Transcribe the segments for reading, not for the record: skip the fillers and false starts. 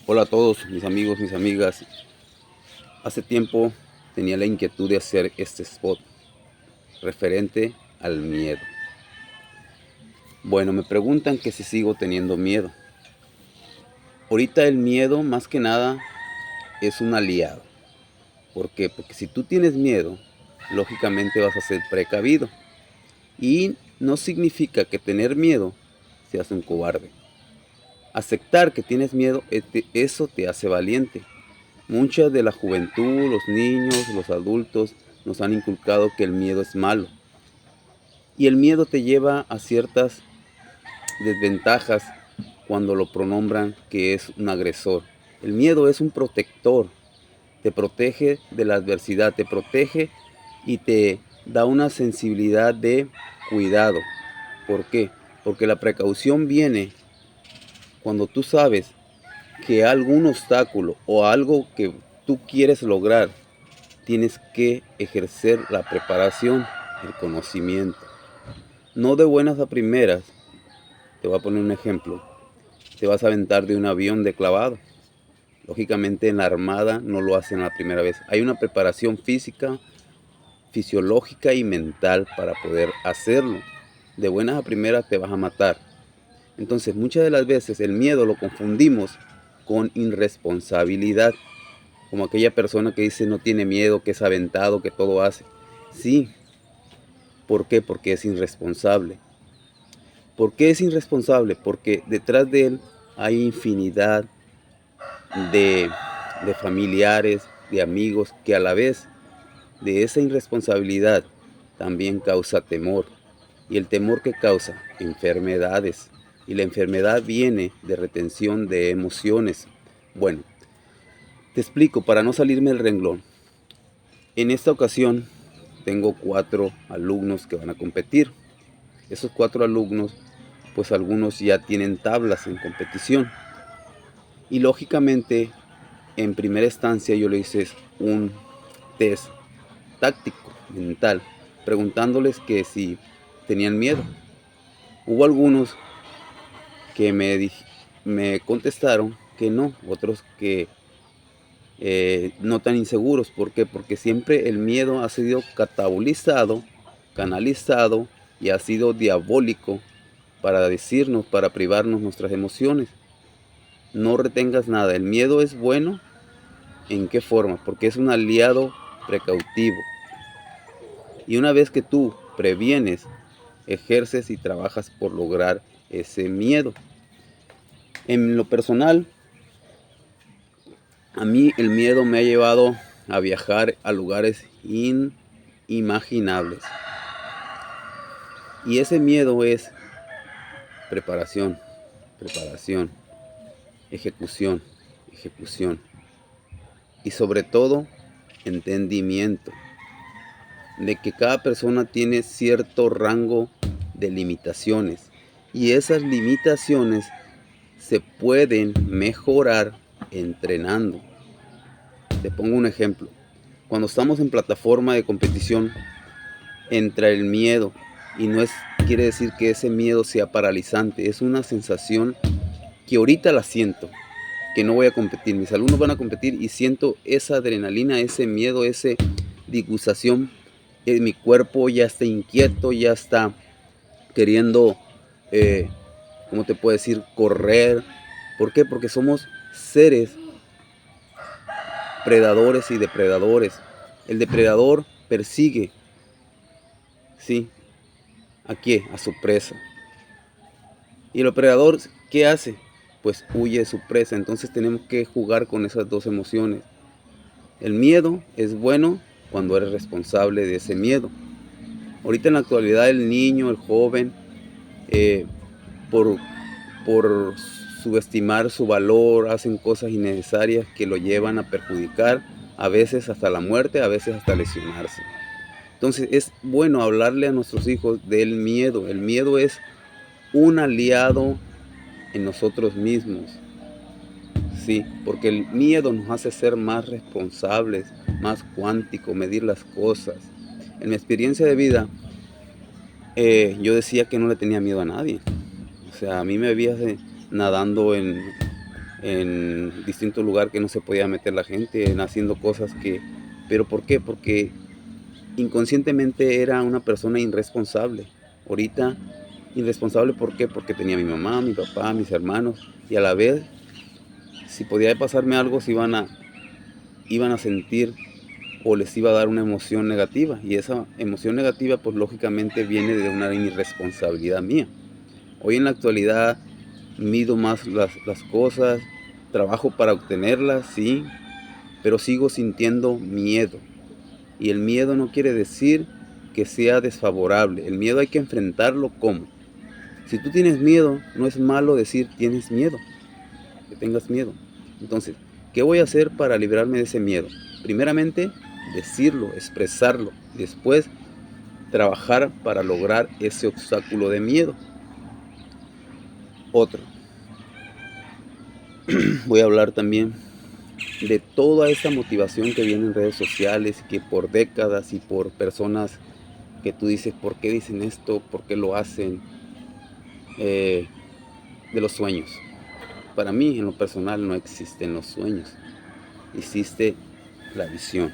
Hola a todos mis amigos, mis amigas. Hace tiempo tenía la inquietud de hacer este spot referente al miedo. Bueno, me preguntan que si sigo teniendo miedo. Ahorita el miedo más que nada es un aliado. ¿Por qué? Porque si tú tienes miedo, lógicamente vas a ser precavido. Y no significa que tener miedo seas un cobarde. Aceptar que tienes miedo, eso te hace valiente. Mucha de la juventud, los niños, los adultos nos han inculcado que el miedo es malo. Y el miedo te lleva a ciertas desventajas cuando lo pronombran que es un agresor. El miedo es un protector, te protege de la adversidad, te protege y te da una sensibilidad de cuidado. ¿Por qué? Porque la precaución viene cuando tú sabes que algún obstáculo o algo que tú quieres lograr, tienes que ejercer la preparación, el conocimiento. No de buenas a primeras, te voy a poner un ejemplo, te vas a aventar de un avión de clavado. Lógicamente en la armada no lo hacen la primera vez. Hay una preparación física, fisiológica y mental para poder hacerlo. De buenas a primeras te vas a matar. Entonces muchas de las veces el miedo lo confundimos con irresponsabilidad. Como aquella persona que dice no tiene miedo, que es aventado, que todo hace. Sí, ¿por qué? Porque es irresponsable. ¿Por qué es irresponsable? Porque detrás de él hay infinidad de, de familiares, de amigos, que a la vez de esa irresponsabilidad también causa temor. Y el temor que causa enfermedades. Y la enfermedad viene de retención de emociones. Bueno, te explico para no salirme del renglón. En esta ocasión tengo 4 alumnos que van a competir. Esos 4 alumnos, pues algunos ya tienen tablas en competición. Y lógicamente, en primera instancia yo le hice un test táctico, mental, preguntándoles que si tenían miedo. Hubo algunos que me contestaron que no, otros que no tan inseguros. ¿Por qué? Porque siempre el miedo ha sido catabolizado, canalizado y ha sido diabólico para decirnos, para privarnos nuestras emociones. No retengas nada. El miedo es bueno. ¿En qué forma? Porque es un aliado precautivo. Y una vez que tú previenes, ejerces y trabajas por lograr ese miedo. En lo personal, a mí el miedo me ha llevado a viajar a lugares inimaginables. Y ese miedo es preparación, preparación, ejecución, ejecución. Y sobre todo, entendimiento de que cada persona tiene cierto rango de limitaciones. Y esas limitaciones se pueden mejorar entrenando. Te pongo un ejemplo. Cuando estamos en plataforma de competición, entra el miedo y no quiere decir que ese miedo sea paralizante. Es una sensación que ahorita la siento, que no voy a competir. Mis alumnos van a competir y siento esa adrenalina, ese miedo, esa disgustación. Mi cuerpo ya está inquieto, ya está queriendo, ¿cómo te puedo decir? Correr. ¿Por qué? Porque somos seres predadores y depredadores. El depredador persigue, ¿sí? ¿A qué? A su presa. Y el depredador, ¿qué hace? Pues huye de su presa. Entonces tenemos que jugar con esas dos emociones. El miedo es bueno cuando eres responsable de ese miedo. Ahorita en la actualidad el niño, el joven, eh, por, por subestimar su valor, hacen cosas innecesarias que lo llevan a perjudicar, a veces hasta la muerte, a veces hasta lesionarse. Entonces es bueno hablarle a nuestros hijos del miedo. El miedo es un aliado en nosotros mismos. Sí, porque el miedo nos hace ser más responsables, más cuánticos, medir las cosas. En mi experiencia de vida, yo decía que no le tenía miedo a nadie. O sea, a mí me veía nadando en distintos lugares que no se podía meter la gente, en haciendo cosas que... ¿Pero por qué? Porque inconscientemente era una persona irresponsable. Ahorita, irresponsable, ¿por qué? Porque tenía a mi mamá, mi papá, mis hermanos, y a la vez, si podía pasarme algo, iban a sentir o les iba a dar una emoción negativa, y esa emoción negativa pues lógicamente viene de una irresponsabilidad mía. Hoy en la actualidad mido más las cosas, trabajo para obtenerlas, sí, pero sigo sintiendo miedo. Y el miedo no quiere decir que sea desfavorable. El miedo hay que enfrentarlo como. Si tú tienes miedo, no es malo decir tienes miedo, que tengas miedo. Entonces, ¿qué voy a hacer para librarme de ese miedo? Primeramente, decirlo, expresarlo. Después, trabajar para lograr ese obstáculo de miedo. Otro. Voy a hablar también de toda esa motivación que viene en redes sociales, que por décadas y por personas que tú dices, ¿por qué dicen esto? ¿Por qué lo hacen? De los sueños. Para mí, en lo personal, no existen los sueños. Existe la visión.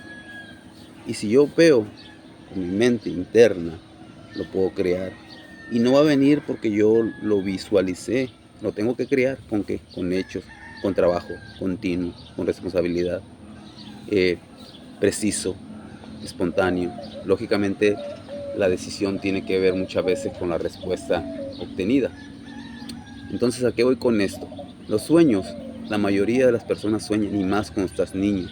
Y si yo veo con mi mente interna, lo puedo crear. Y no va a venir porque yo lo visualicé. Lo tengo que crear. ¿Con qué? Con hechos, con trabajo continuo, con responsabilidad, preciso, espontáneo. Lógicamente, la decisión tiene que ver muchas veces con la respuesta obtenida. Entonces, ¿a qué voy con esto? Los sueños, la mayoría de las personas sueñan, y más cuando estás niño,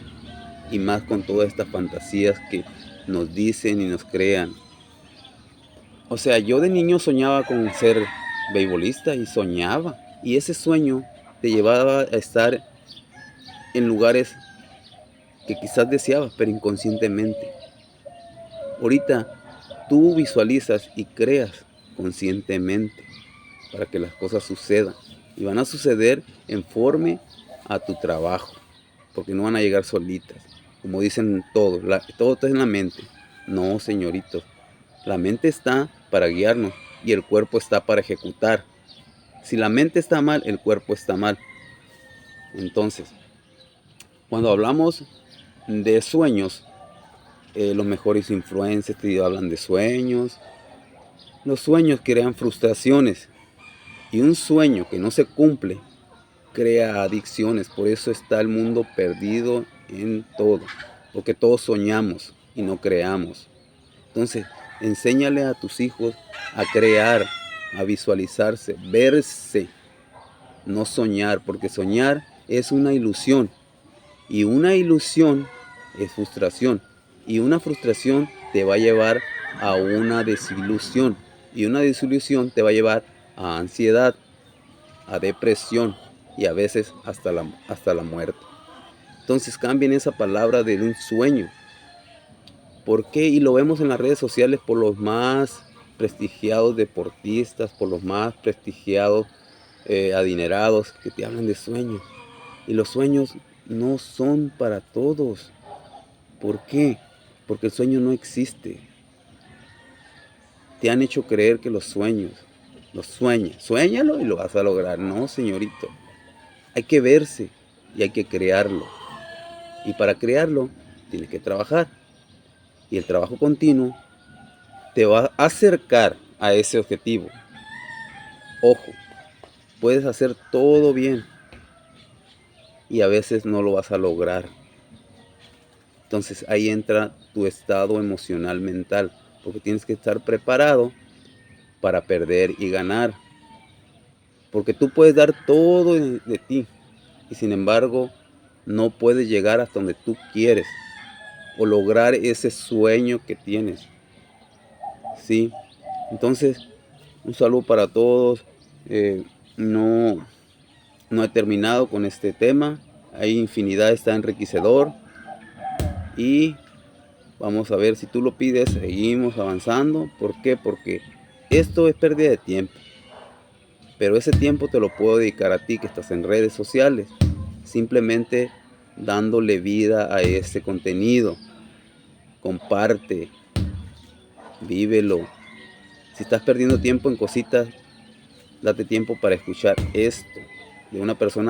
y más con todas estas fantasías que nos dicen y nos crean. O sea, yo de niño soñaba con ser beisbolista y soñaba, y ese sueño te llevaba a estar en lugares que quizás deseabas, pero inconscientemente. Ahorita tú visualizas y creas conscientemente para que las cosas sucedan. Y van a suceder en forma a tu trabajo, porque no van a llegar solitas. Como dicen todos, todo está en la mente. No, señoritos, la mente está para guiarnos y el cuerpo está para ejecutar. Si la mente está mal, el cuerpo está mal. Entonces, cuando hablamos de sueños, los mejores influencers te hablan de sueños. Los sueños crean frustraciones, y un sueño que no se cumple crea adicciones. Por eso está el mundo perdido en todo, porque todos soñamos y no creamos. Entonces, enséñale a tus hijos a crear, a visualizarse, verse, no soñar, porque soñar es una ilusión, y una ilusión es frustración, y una frustración te va a llevar a una desilusión, y una desilusión te va a llevar a ansiedad, a depresión, y a veces hasta la muerte. Entonces cambien esa palabra de un sueño. ¿Por qué? Y lo vemos en las redes sociales por los más prestigiados deportistas, por los más prestigiados adinerados, que te hablan de sueños. Y los sueños no son para todos. ¿Por qué? Porque el sueño no existe. Te han hecho creer que los sueños, suéñalo y lo vas a lograr. No, señorito. Hay que verse y hay que crearlo. Y para crearlo, tienes que trabajar. Y el trabajo continuo te va a acercar a ese objetivo. Ojo, puedes hacer todo bien y a veces no lo vas a lograr. Entonces ahí entra tu estado emocional mental, porque tienes que estar preparado para perder y ganar. Porque tú puedes dar todo de ti y sin embargo no puedes llegar hasta donde tú quieres o lograr ese sueño que tienes. ¿Sí? Entonces, un saludo para todos. No he terminado con este tema. Hay infinidad, está enriquecedor. Y vamos a ver, si tú lo pides, seguimos avanzando. ¿Por qué? Porque esto es pérdida de tiempo. Pero ese tiempo te lo puedo dedicar a ti que estás en redes sociales. Simplemente dándole vida a este contenido. Comparte, vívelo. Si estás perdiendo tiempo en cositas, date tiempo para escuchar esto de una persona